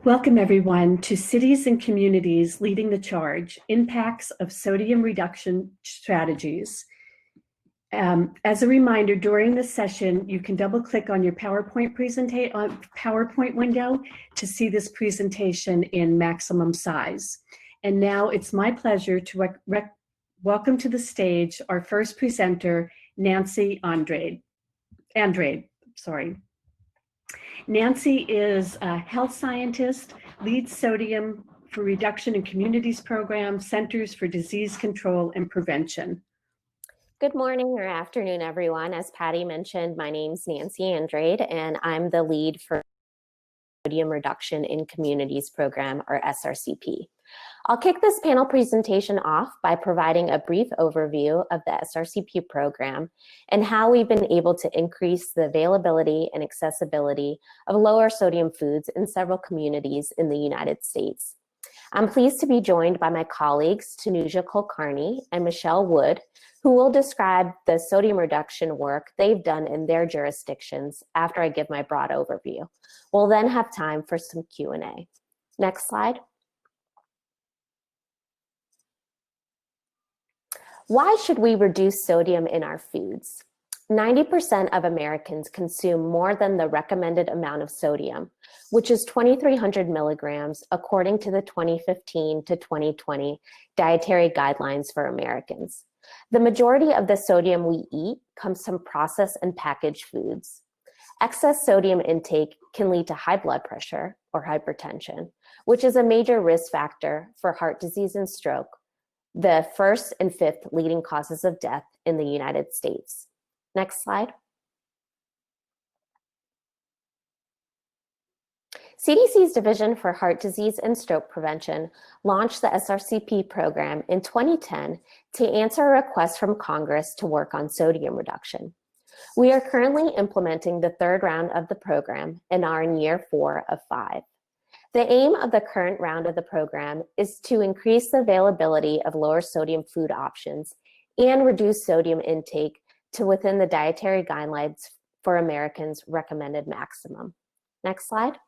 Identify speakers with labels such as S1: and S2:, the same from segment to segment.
S1: Welcome everyone to Cities and Communities Leading the Charge, Impacts of Sodium Reduction Strategies. As a reminder, during this session, you can double click on your PowerPoint window to see this presentation in maximum size. And now it's my pleasure to welcome to the stage our first presenter, Nancy Andrade. Nancy is a health scientist, leads Sodium for Reduction in Communities program, Centers for Disease Control and Prevention.
S2: Good morning or afternoon, everyone. As Patty mentioned, my name's Nancy Andrade, and I'm the lead for Sodium Reduction in Communities program, or SRCP. I'll kick this panel presentation off by providing a brief overview of the SRCP program and how we've been able to increase the availability and accessibility of lower sodium foods in several communities in the United States. I'm pleased to be joined by my colleagues, Tanuja Gulgurney and Michelle Wood, who will describe the sodium reduction work they've done in their jurisdictions after I give my broad overview. We'll then have time for some Q&A. Next slide. Why should we reduce sodium in our foods? 90% of Americans consume more than the recommended amount of sodium, which is 2,300 milligrams according to the 2015 to 2020 dietary guidelines for Americans. The majority of the sodium we eat comes from processed and packaged foods. Excess sodium intake can lead to high blood pressure or hypertension, which is a major risk factor for heart disease and stroke, the first and fifth leading causes of death in the United States. Next slide. CDC's Division for Heart Disease and Stroke Prevention launched the SRCP program in 2010 to answer a request from Congress to work on sodium reduction. We are currently implementing the third round of the program and are in year 4 of 5. The aim of the current round of the program is to increase the availability of lower sodium food options and reduce sodium intake to within the dietary guidelines for Americans' recommended maximum. Next slide.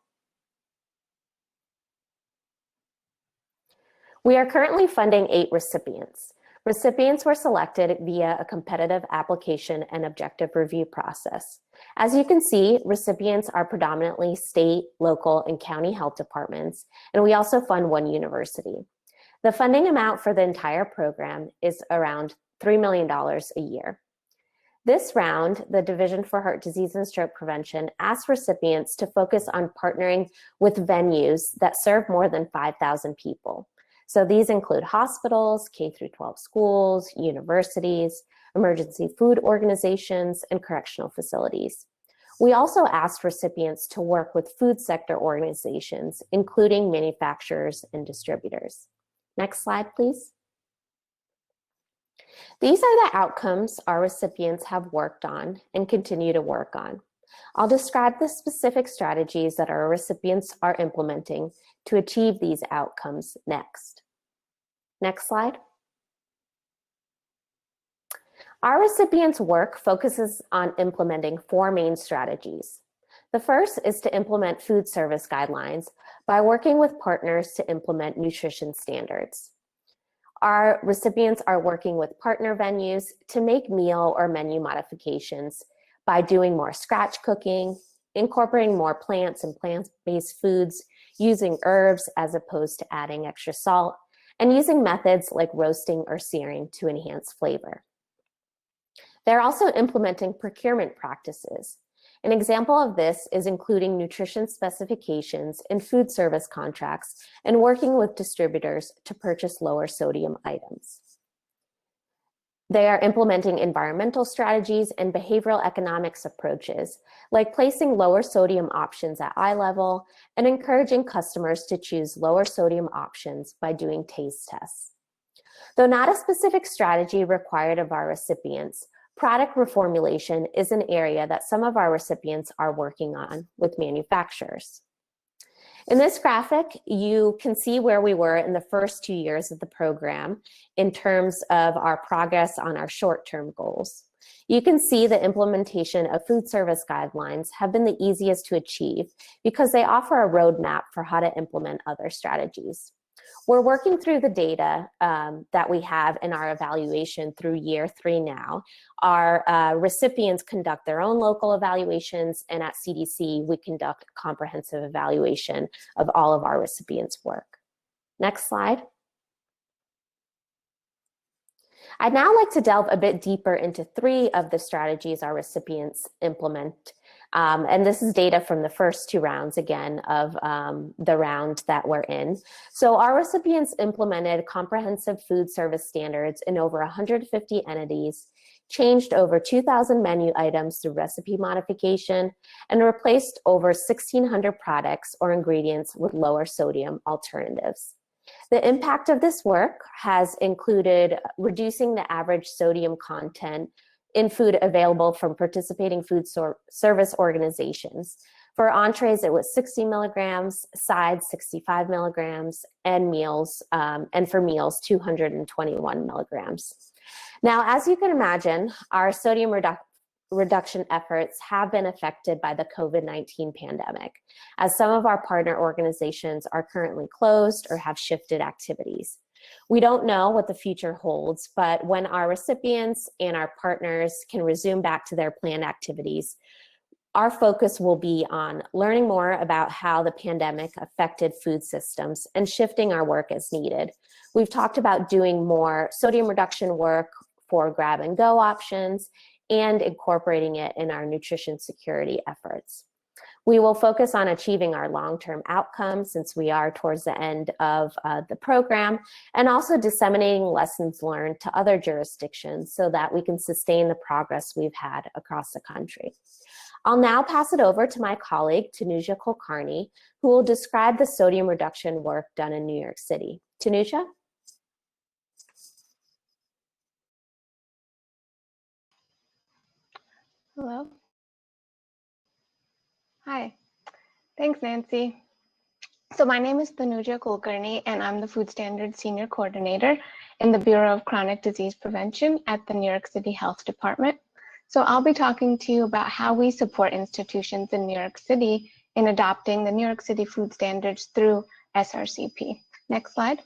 S2: We are currently funding 8 recipients. Recipients were selected via a competitive application and objective review process. As you can see, recipients are predominantly state, local, and county health departments, and we also fund 1 university. The funding amount for the entire program is around $3 million a year. This round, the Division for Heart Disease and Stroke Prevention asked recipients to focus on partnering with venues that serve more than 5,000 people. So these include hospitals, K-12 schools, universities, emergency food organizations, and correctional facilities. We also asked recipients to work with food sector organizations, including manufacturers and distributors. Next slide, please. These are the outcomes our recipients have worked on and continue to work on. I'll describe the specific strategies that our recipients are implementing to achieve these outcomes next. Next slide. Our recipients' work focuses on implementing 4 main strategies. The first is to implement food service guidelines by working with partners to implement nutrition standards. Our recipients are working with partner venues to make meal or menu modifications by doing more scratch cooking, incorporating more plants and plant-based foods, using herbs as opposed to adding extra salt, and using methods like roasting or searing to enhance flavor. They're also implementing procurement practices. An example of this is including nutrition specifications in food service contracts and working with distributors to purchase lower sodium items. They are implementing environmental strategies and behavioral economics approaches, like placing lower sodium options at eye level and encouraging customers to choose lower sodium options by doing taste tests. Though not a specific strategy required of our recipients, product reformulation is an area that some of our recipients are working on with manufacturers. In this graphic, you can see where we were in the first 2 years of the program in terms of our progress on our short-term goals. You can see the implementation of food service guidelines have been the easiest to achieve because they offer a roadmap for how to implement other strategies. We're working through the data that we have in our evaluation through year 3 now. Our recipients conduct their own local evaluations, and at CDC, we conduct a comprehensive evaluation of all of our recipients' work. Next slide. I'd now like to delve a bit deeper into 3 of the strategies our recipients implement. And this is data from the first 2 rounds, again, of the round that we're in. So our recipients implemented comprehensive food service standards in over 150 entities, changed over 2,000 menu items through recipe modification, and replaced over 1,600 products or ingredients with lower sodium alternatives. The impact of this work has included reducing the average sodium content in food available from participating food service organizations. For entrees, it was 60 milligrams, sides 65 milligrams, and meals, and for meals 221 milligrams. Now, as you can imagine, our sodium reduction efforts have been affected by the COVID-19 pandemic, as some of our partner organizations are currently closed or have shifted activities. We don't know what the future holds, but when our recipients and our partners can resume back to their planned activities, our focus will be on learning more about how the pandemic affected food systems and shifting our work as needed. We've talked about doing more sodium reduction work for grab and go options and incorporating it in our nutrition security efforts. We will focus on achieving our long-term outcomes since we are towards the end of the program, and also disseminating lessons learned to other jurisdictions so that we can sustain the progress we've had across the country. I'll now pass it over to my colleague, Tanuja Gulgurney, who will describe the sodium reduction work done in New York City. Tanuja?
S3: Hello. Hi. Thanks, Nancy. So my name is Tanuja Gulgurney, and I'm the Food Standards Senior Coordinator in the Bureau of Chronic Disease Prevention at the New York City Health Department. So I'll be talking to you about how we support institutions in New York City in adopting the New York City food standards through SRCP. Next slide.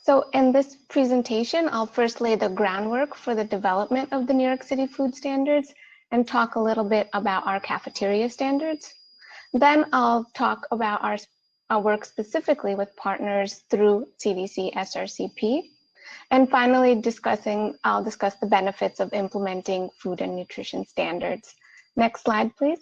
S3: So in this presentation, I'll first lay the groundwork for the development of the New York City food standards and talk a little bit about our cafeteria standards. Then I'll talk about our work specifically with partners through CDC SRCP. And finally, I'll discuss the benefits of implementing food and nutrition standards. Next slide, please.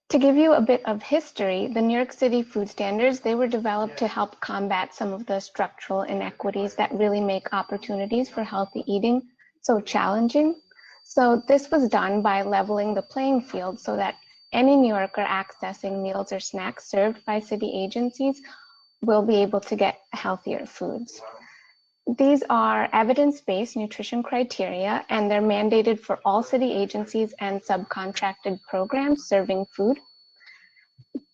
S3: To give you a bit of history, the New York City food standards, they were developed to help combat some of the structural inequities that really make opportunities for healthy eating so challenging. So this was done by leveling the playing field so that any New Yorker accessing meals or snacks served by city agencies will be able to get healthier foods. These are evidence-based nutrition criteria, and they're mandated for all city agencies and subcontracted programs serving food.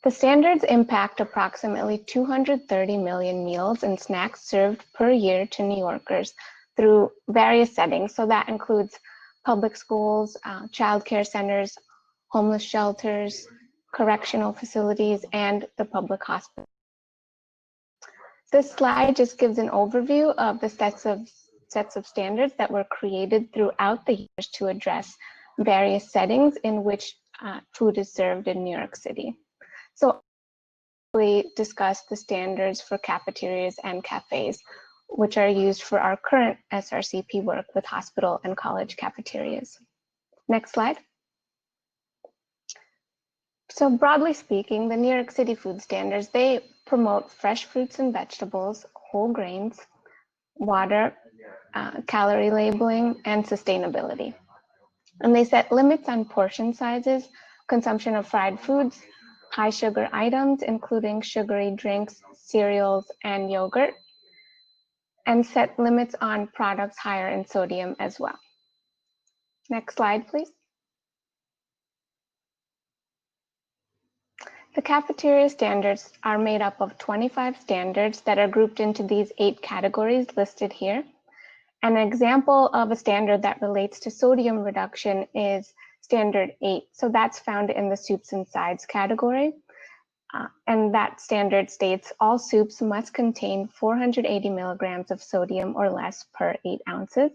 S3: The standards impact approximately 230 million meals and snacks served per year to New Yorkers through various settings. So that includes public schools, childcare centers, homeless shelters, correctional facilities, and the public hospital. This slide just gives an overview of the sets of standards that were created throughout the years to address various settings in which food is served in New York City. So we discuss the standards for cafeterias and cafes, which are used for our current SRCP work with hospital and college cafeterias. Next slide. So broadly speaking, the New York City food standards, they promote fresh fruits and vegetables, whole grains, water, calorie labeling, and sustainability. And they set limits on portion sizes, consumption of fried foods, high sugar items, including sugary drinks, cereals, and yogurt, and set limits on products higher in sodium as well. Next slide, please. The cafeteria standards are made up of 25 standards that are grouped into these 8 categories listed here. An example of a standard that relates to sodium reduction is Standard 8. So that's found in the soups and sides category. And that standard states all soups must contain 480 milligrams of sodium or less per 8 ounces.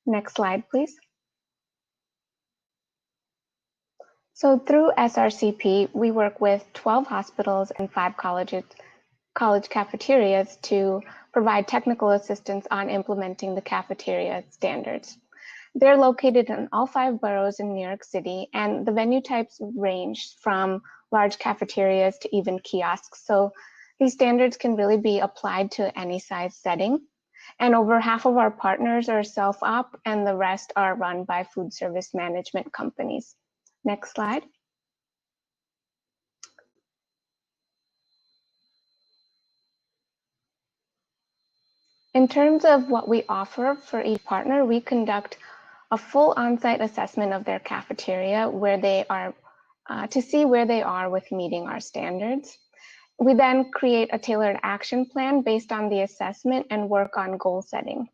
S3: Next slide, please. So through SRCP, we work with 12 hospitals and 5 college cafeterias to provide technical assistance on implementing the cafeteria standards. They're located in all 5 boroughs in New York City, and the venue types range from large cafeterias to even kiosks. So these standards can really be applied to any size setting. And over half of our partners are self-op, and the rest are run by food service management companies. Next slide. In terms of what we offer for each partner, we conduct a full on-site assessment of their cafeteria where they are to see where they are with meeting our standards. We then create a tailored action plan based on the assessment and work on goal setting.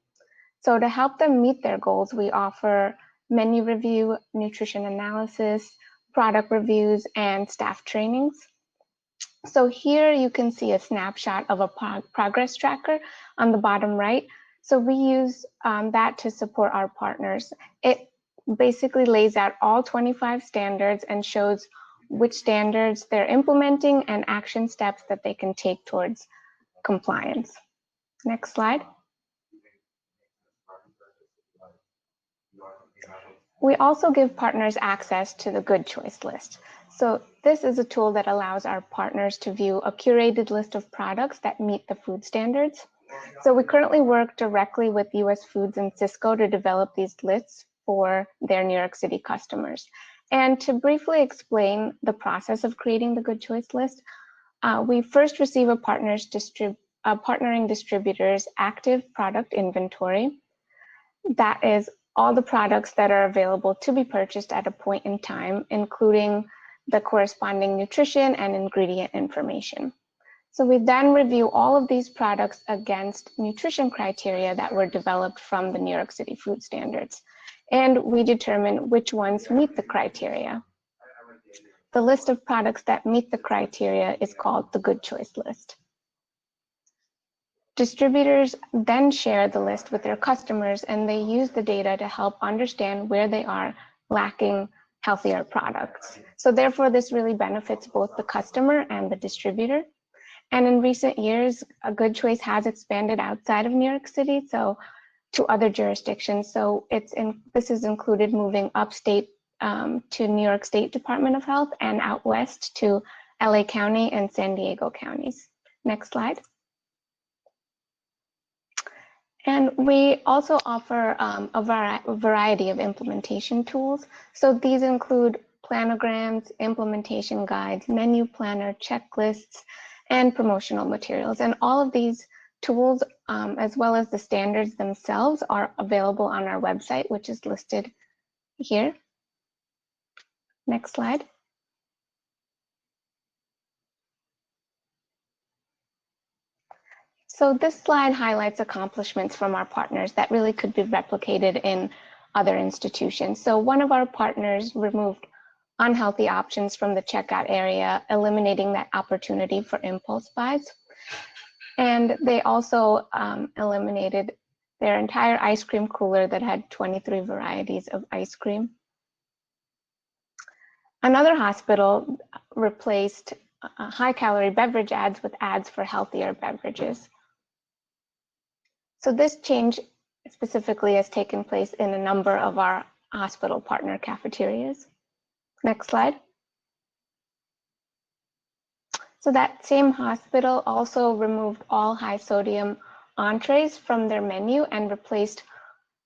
S3: So to help them meet their goals, we offer menu review, nutrition analysis, product reviews, and staff trainings. So here you can see a snapshot of a progress tracker on the bottom right. So we use that to support our partners. It basically lays out all 25 standards and shows which standards they're implementing and action steps that they can take towards compliance. Next slide. We also give partners access to the Good Choice list. So this is a tool that allows our partners to view a curated list of products that meet the food standards. So we currently work directly with US Foods and Cisco to develop these lists for their New York City customers. And to briefly explain the process of creating the Good Choice list, we first receive a partnering distributor's active product inventory. That is all the products that are available to be purchased at a point in time, including the corresponding nutrition and ingredient information. So we then review all of these products against nutrition criteria that were developed from the New York City food standards, and we determine which ones meet the criteria. The list of products that meet the criteria is called the Good Choice list. Distributors then share the list with their customers, and they use the data to help understand where they are lacking healthier products. So therefore, this really benefits both the customer and the distributor. And in recent years, a Good Choice has expanded outside of New York City, so to other jurisdictions. So this has included moving upstate to New York State Department of Health and out west to LA County and San Diego counties. Next slide. And we also offer a variety of implementation tools. So these include planograms, implementation guides, menu planner, checklists, and promotional materials. And all of these tools, as well as the standards themselves, are available on our website, which is listed here. Next slide. So this slide highlights accomplishments from our partners that really could be replicated in other institutions. So one of our partners removed unhealthy options from the checkout area, eliminating that opportunity for impulse buys. And they also eliminated their entire ice cream cooler that had 23 varieties of ice cream. Another hospital replaced high-calorie beverage ads with ads for healthier beverages. So this change specifically has taken place in a number of our hospital partner cafeterias. Next slide. So that same hospital also removed all high sodium entrees from their menu and replaced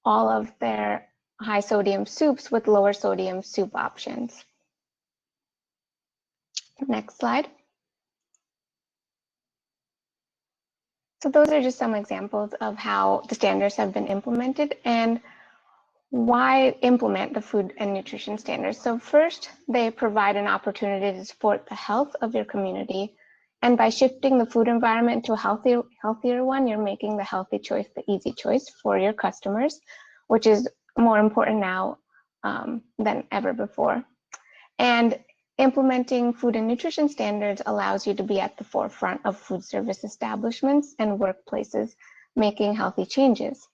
S3: all of their high sodium soups with lower sodium soup options. Next slide. So those are just some examples of how the standards have been implemented and why implement the food and nutrition standards. So first, they provide an opportunity to support the health of your community And by shifting the food environment to a healthier one, you're making the healthy choice the easy choice for your customers, which is more important now than ever before. And implementing food and nutrition standards allows you to be at the forefront of food service establishments and workplaces making healthy changes.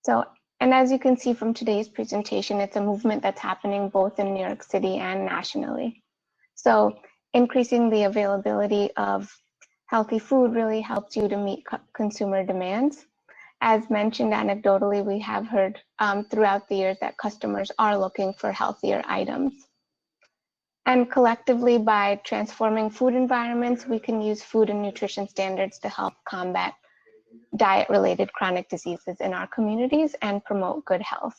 S3: So, and as you can see from today's presentation, it's a movement that's happening both in New York City and nationally. So increasing the availability of healthy food really helps you to meet consumer demands. As mentioned anecdotally, we have heard throughout the years that customers are looking for healthier items. And collectively, by transforming food environments, we can use food and nutrition standards to help combat diet-related chronic diseases in our communities and promote good health.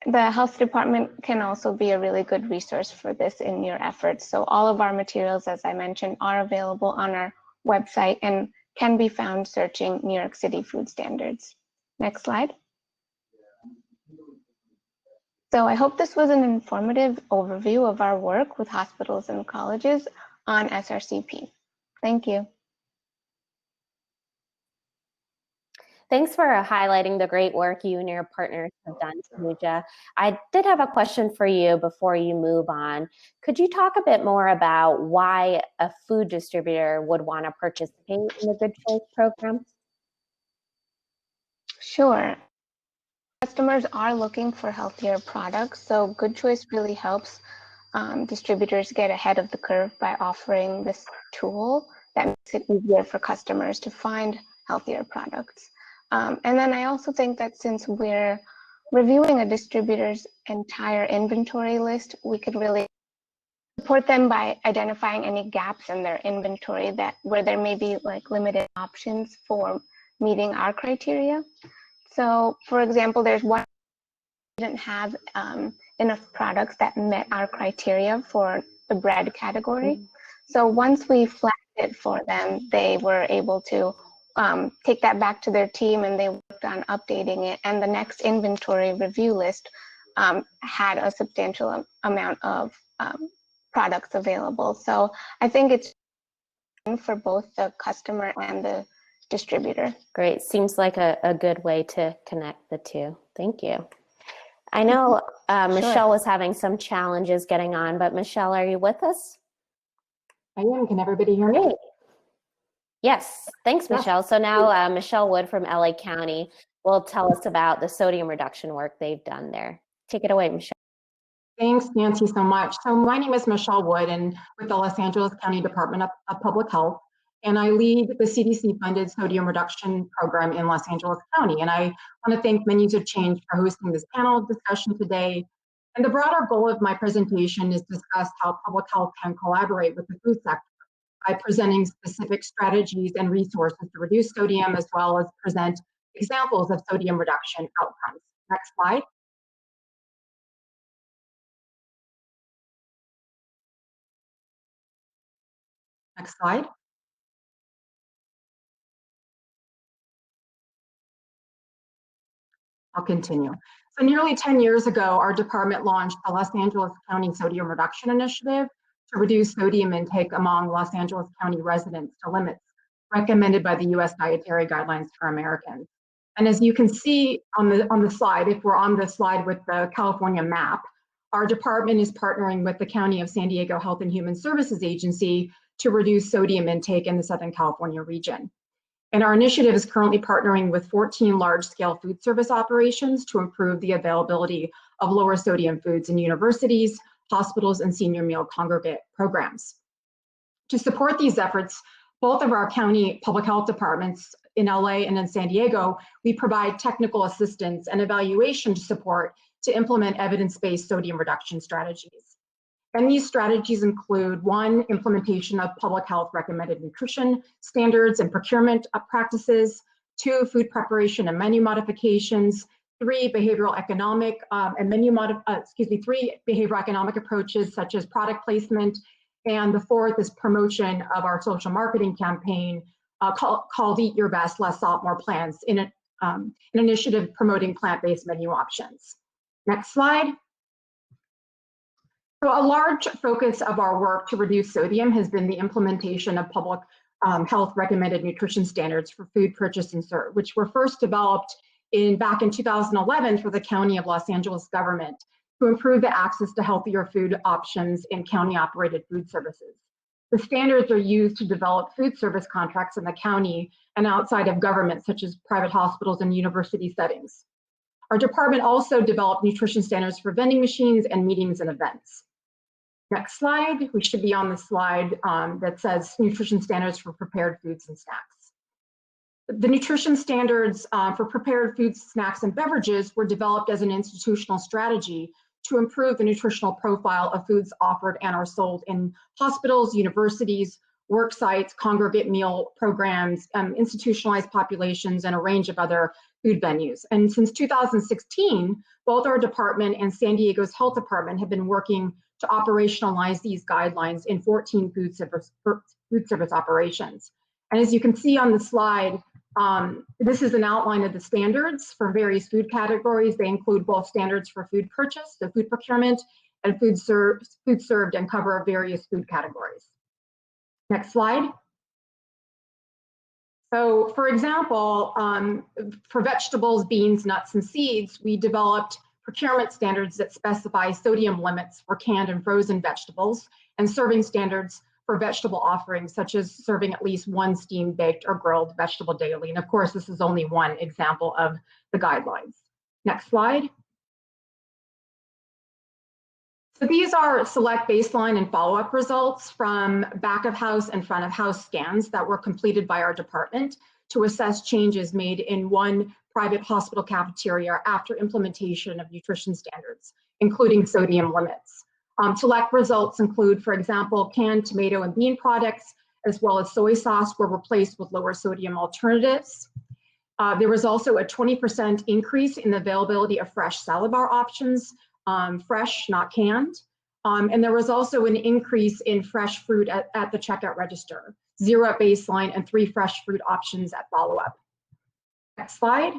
S3: The health department can also be a really good resource for this in your efforts. So all of our materials, as I mentioned, are available on our website and can be found searching New York City food standards. Next slide. So I hope this was an informative overview of our work with hospitals and colleges on SRCP. Thank you.
S2: Thanks for highlighting the great work you and your partners have done, Tanuja. I did have a question for you before you move on. Could you talk a bit more about why a food distributor would want to participate in the Good Choice program?
S3: Sure. Customers are looking for healthier products, so Good Choice really helps distributors get ahead of the curve by offering this tool that makes it easier for customers to find healthier products. And then I also think that since we're reviewing a distributor's entire inventory list, we could really support them by identifying any gaps in their inventory where there may be like limited options for meeting our criteria. So for example, there's one didn't have enough products that met our criteria for the bread category. So once we flagged it for them, they were able to take that back to their team and they worked on updating it. And the next inventory review list had a substantial amount of products available. So I think it's for both the customer and the distributor.
S2: Great. Seems like a good way to connect the two. Thank you. I know Michelle was having some challenges getting on, but Michelle, are you with us?
S4: I am. Can everybody hear me?
S2: Great. Yes. Thanks, Michelle. So now Michelle Wood from LA County will tell us about the sodium reduction work they've done there. Take it away, Michelle.
S4: Thanks, Nancy, so much. So my name is Michelle Wood, and with the Los Angeles County Department of Public Health, and I lead the CDC-funded sodium reduction program in Los Angeles County. And I want to thank Menus of Change for hosting this panel discussion today. And the broader goal of my presentation is to discuss how public health can collaborate with the food sector by presenting specific strategies and resources to reduce sodium, as well as present examples of sodium reduction outcomes. Next slide. Next slide. I'll continue. So nearly 10 years ago, our department launched the Los Angeles County Sodium Reduction Initiative to reduce sodium intake among Los Angeles County residents to limits recommended by the US Dietary Guidelines for Americans. And as you can see on the slide, if we're on the slide with the California map, our department is partnering with the County of San Diego Health and Human Services Agency to reduce sodium intake in the Southern California region. And our initiative is currently partnering with 14 large-scale food service operations to improve the availability of lower sodium foods in universities, hospitals, and senior meal congregate programs. To support these efforts, both of our county public health departments in LA and in San Diego, we provide technical assistance and evaluation support to implement evidence-based sodium reduction strategies. And these strategies include: 1, implementation of public health recommended nutrition standards and procurement practices; 2, food preparation and menu modifications; 3, behavioral economic behavioral economic approaches such as product placement; and the 4th is promotion of our social marketing campaign called Eat Your Best, Less Salt, More Plants, in an initiative promoting plant-based menu options. Next slide. So a large focus of our work to reduce sodium has been the implementation of public health recommended nutrition standards for food purchase and serve, which were first developed back in 2011 for the County of Los Angeles government to improve the access to healthier food options in county-operated food services. The standards are used to develop food service contracts in the county and outside of government, such as private hospitals and university settings. Our department also developed nutrition standards for vending machines and meetings and events. Next slide, we should be on the slide that says nutrition standards for prepared foods and snacks. The nutrition standards for prepared foods, snacks, and beverages were developed as an institutional strategy to improve the nutritional profile of foods offered and are sold in hospitals, universities, work sites, congregate meal programs, institutionalized populations, and a range of other food venues. And since 2016, both our department and San Diego's health department have been working to operationalize these guidelines in 14 food service operations. And as you can see on the slide, this is an outline of the standards for various food categories. They include both standards for food purchase, so food procurement, and food served, and cover various food categories. Next slide. So for example, for vegetables, beans, nuts, and seeds, we developed procurement standards that specify sodium limits for canned and frozen vegetables and serving standards for vegetable offerings, such as serving at least one steamed, baked, or grilled vegetable daily. And of course, this is only one example of the guidelines. Next slide. So these are select baseline and follow-up results from back of house and front of house scans that were completed by our department to assess changes made in one private hospital cafeteria after implementation of nutrition standards, including sodium limits. Select results include, for example, canned tomato and bean products, as well as soy sauce were replaced with lower sodium alternatives. There was also a 20% increase in the availability of fresh salad bar options, fresh, not canned. And there was also an increase in fresh fruit at the checkout register, 0 at baseline and 3 fresh fruit options at follow-up. Next slide.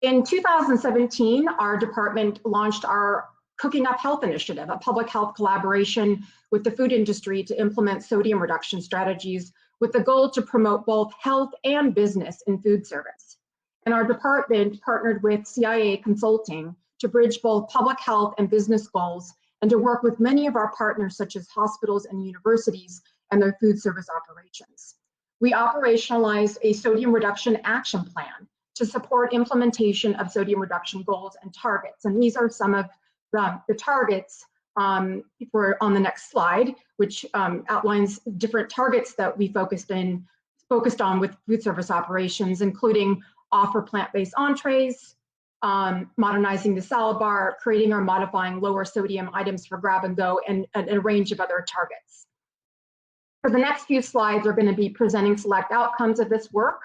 S4: In 2017, our department launched our Cooking Up Health initiative, a public health collaboration with the food industry to implement sodium reduction strategies with the goal to promote both health and business in food service. And our department partnered with CIA Consulting to bridge both public health and business goals and to work with many of our partners, such as hospitals and universities and their food service operations. We operationalized a sodium reduction action plan to support implementation of sodium reduction goals and targets. And these are some of the targets for on the next slide, which outlines different targets that we focused on with food service operations, including offer plant-based entrees, modernizing the salad bar, creating or modifying lower sodium items for grab and go, and a range of other targets. For the next few slides, we're going to be presenting select outcomes of this work,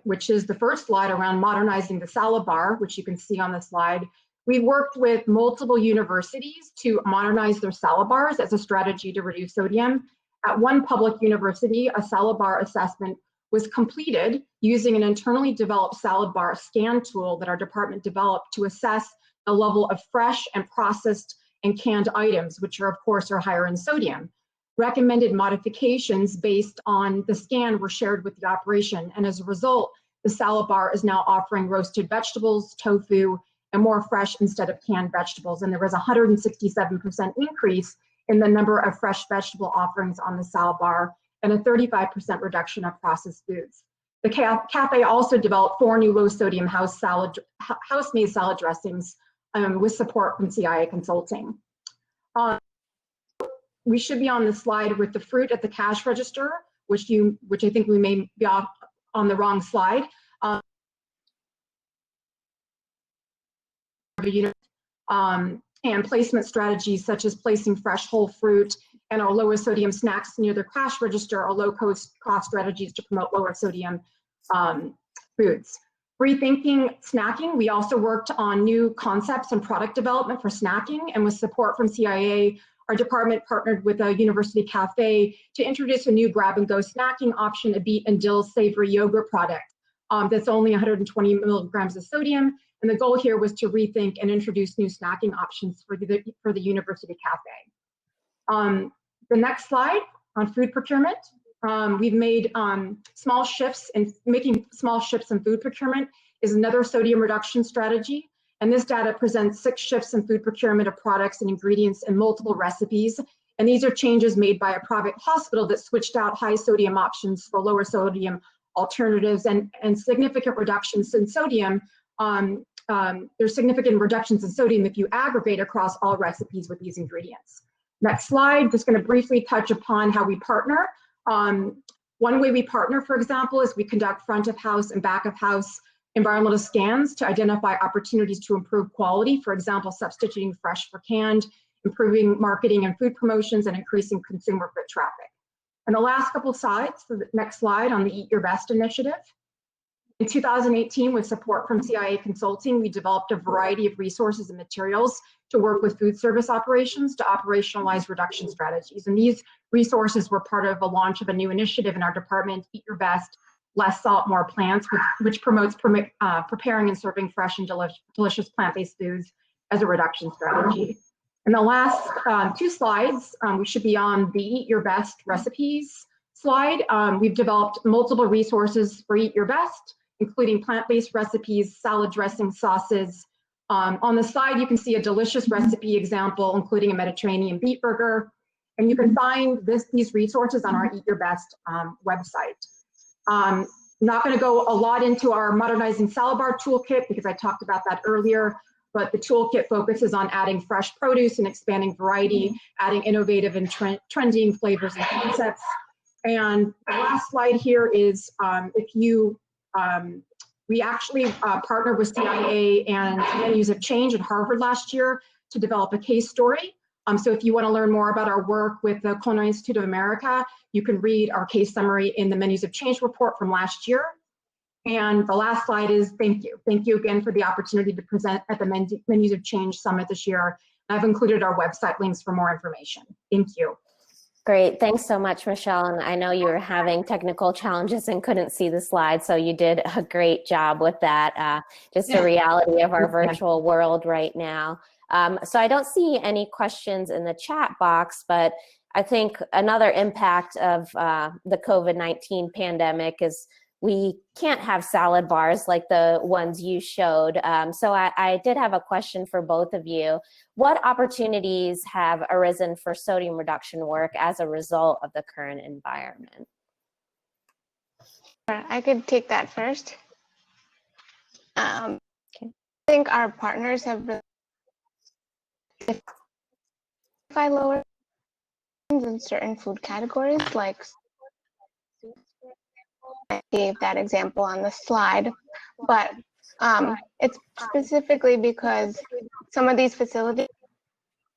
S4: which is the first slide around modernizing the salad bar, which you can see on the slide. We worked with multiple universities to modernize their salad bars as a strategy to reduce sodium. At one public university, a salad bar assessment was completed using an internally developed salad bar scan tool that our department developed to assess the level of fresh and processed and canned items, which are, of course, are higher in sodium. Recommended modifications based on the scan were shared with the operation, and as a result, the salad bar is now offering roasted vegetables, tofu, and more fresh instead of canned vegetables. And there was a 167% increase in the number of fresh vegetable offerings on the salad bar and a 35% reduction of processed foods. The cafe also developed 4 new low-sodium house-made salad dressings with support from CIA Consulting. We should be on the slide with the fruit at the cash register, which I think we may be on the wrong slide. And placement strategies such as placing fresh whole fruit and our lower sodium snacks near the cash register are low-cost strategies to promote lower sodium foods. Rethinking snacking, we also worked on new concepts and product development for snacking, and with support from CIA, our department partnered with a university cafe to introduce a new grab-and-go snacking option, a beet and dill savory yogurt product that's only 120 milligrams of sodium And the goal here was to rethink and introduce new snacking options for the University Cafe. The next slide on food procurement. We've made small shifts, and making small shifts in food procurement is another sodium reduction strategy. And this data presents 6 shifts in food procurement of products and ingredients in multiple recipes. And these are changes made by a private hospital that switched out high sodium options for lower sodium alternatives, and significant reductions in sodium. There's significant reductions in sodium if you aggregate across all recipes with these ingredients. Next slide, just going to briefly touch upon how we partner. One way we partner, for example, is we conduct front of house and back of house environmental scans to identify opportunities to improve quality, for example, substituting fresh for canned, improving marketing and food promotions, and increasing consumer foot traffic. And the last couple of slides, so the next slide on the Eat Your Best initiative. In 2018, with support from CIA Consulting, we developed a variety of resources and materials to work with food service operations to operationalize reduction strategies. And these resources were part of the launch of a new initiative in our department, Eat Your Best, Less Salt, More Plants, which promotes preparing and serving fresh and delicious plant-based foods as a reduction strategy. And the last 2 slides, we should be on the Eat Your Best recipes slide. We've developed multiple resources for Eat Your Best, including plant-based recipes, salad dressing, sauces. On the side, you can see a delicious recipe example, including a Mediterranean beet burger. And you can find these resources on our Eat Your Best website. Not going to go a lot into our Modernizing Salad Bar toolkit because I talked about that earlier, but the toolkit focuses on adding fresh produce and expanding variety, adding innovative and trending flavors and concepts. And the last slide here is we actually partnered with CIA and Menus of Change at Harvard last year to develop a case story. So if you want to learn more about our work with the Culinary Institute of America, you can read our case summary in the Menus of Change report from last year. And the last slide is thank you. Thank you again for the opportunity to present at the Menus of Change Summit this year. I've included our website links for more information. Thank you.
S2: Great, thanks so much, Michelle. And I know you were having technical challenges and couldn't see the slide, so you did a great job with that. Just a reality of our virtual world right now. So I don't see any questions in the chat box, but I think another impact of the COVID-19 pandemic is we can't have salad bars like the ones you showed. So I did have a question for both of you. What opportunities have arisen for sodium reduction work as a result of the current environment?
S3: I could take that first. Okay. I think our partners have really identified lower in certain food categories, like I gave that example on the slide, but it's specifically because some of these facilities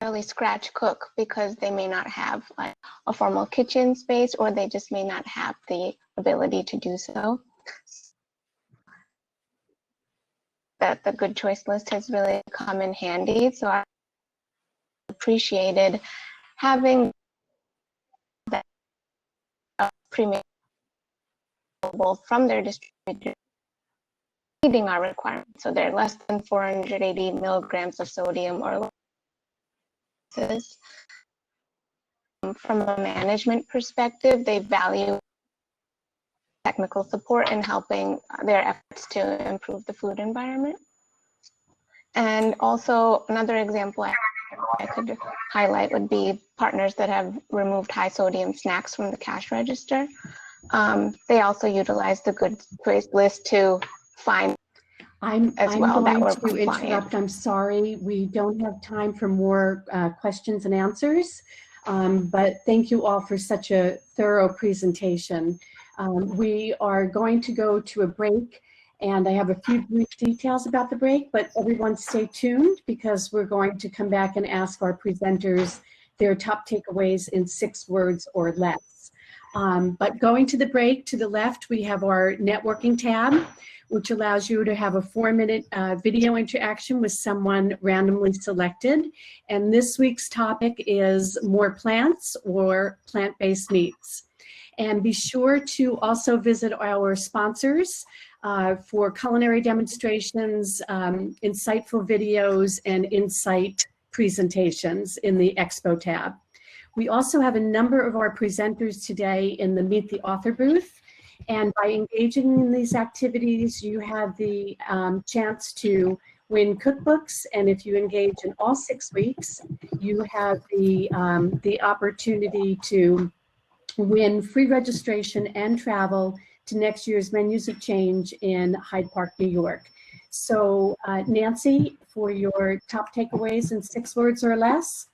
S3: really scratch cook because they may not have like a formal kitchen space, or they just may not have the ability to do so. That the good choice list has really come in handy. So I appreciated having that premium from their distributor meeting our requirements. So they're less than 480 milligrams of sodium or less. From a management perspective, they value technical support in helping their efforts to improve the food environment. And also another example I could highlight would be partners that have removed high sodium snacks from the cash register. They also utilize the good choice list to find
S1: I'm going to interrupt. I'm sorry. We don't have time for more questions and answers, but thank you all for such a thorough presentation. We are going to go to a break, and I have a few brief details about the break, but everyone stay tuned because we're going to come back and ask our presenters their top takeaways in 6 words or less. But going to the break, to the left, we have our networking tab, which allows you to have a 4-minute video interaction with someone randomly selected. And this week's topic is more plants or plant-based meats. And be sure to also visit our sponsors. for culinary demonstrations, insightful videos, and insight presentations in the Expo tab. We also have a number of our presenters today in the Meet the Author booth. And by engaging in these activities, you have the chance to win cookbooks. And if you engage in all 6 weeks, you have the opportunity to win free registration and travel to next year's Menus of Change in Hyde Park, New York. So Nancy, for your top takeaways in 6 words or less.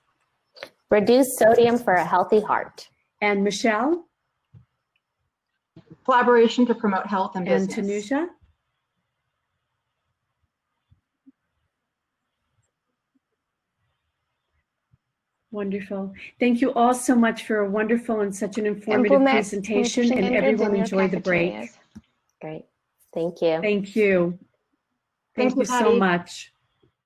S2: Reduce sodium for a healthy heart.
S1: And Michelle?
S4: Collaboration to promote health and business.
S1: And Tanuja? Wonderful. Thank you all so much for a wonderful and such an informative presentation, and everyone enjoy the break.
S2: Great. Thank you.
S1: Thank you. Thank you so
S4: Patty.
S1: much.